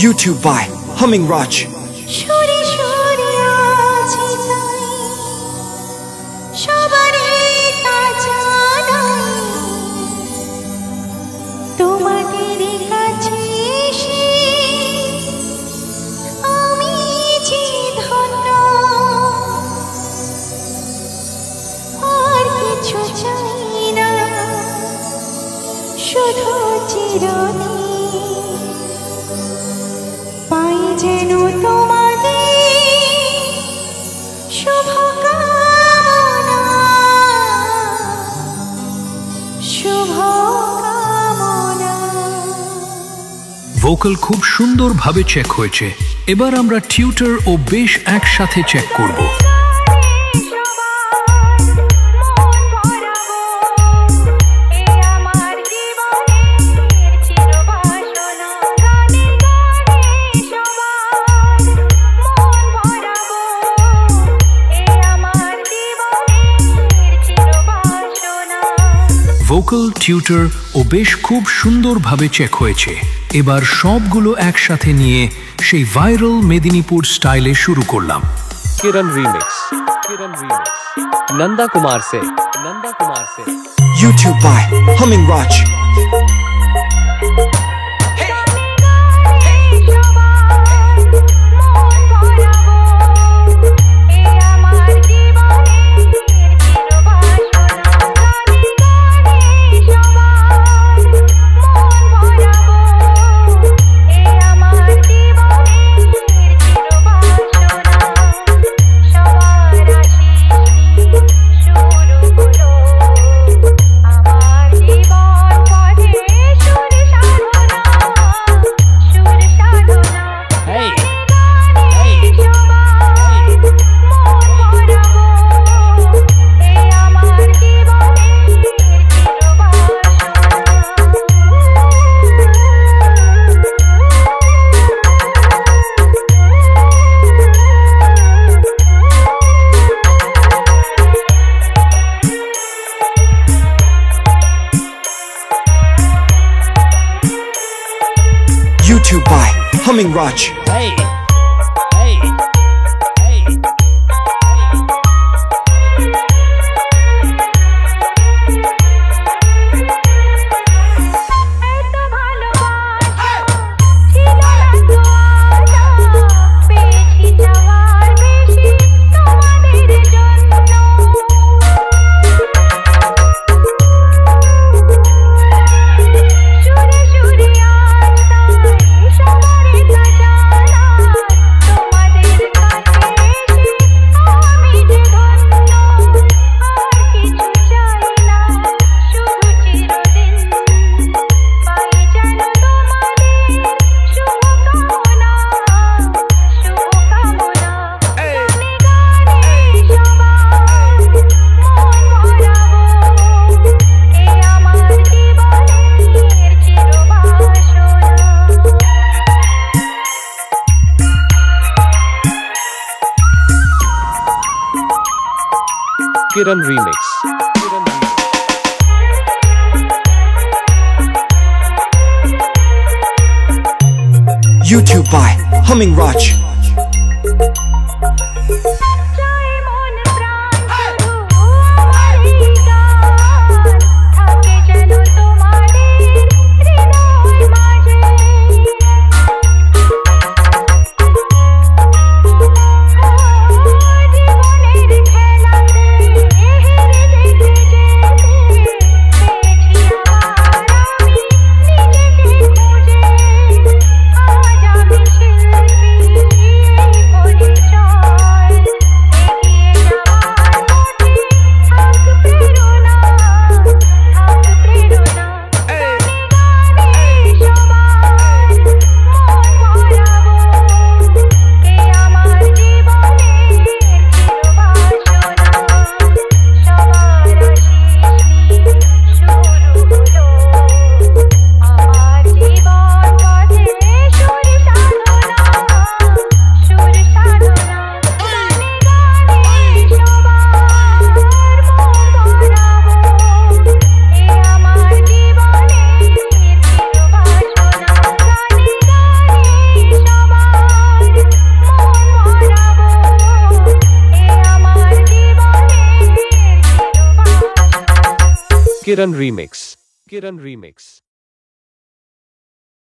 YouTube by Humming Raj. Vocal খুব সুন্দরভাবে check হয়েছে। এবার আমরা টিউটর ও বেশ একসাথে চেক করব। ভোকাল, টিউটর ও বেশ খুব সুন্দরভাবে চেক হয়েছে। এবার সবগুলো একসাথে নিয়ে সেই ভাইরাল মেদিনীপুর স্টাইলে শুরু করলাম। किरण रीमिक्स नंदा कुमार से YouTube by Humming Raj. YouTube by Humming Raj. Kiran remix YouTube by Humming Raj. Kiran Remix.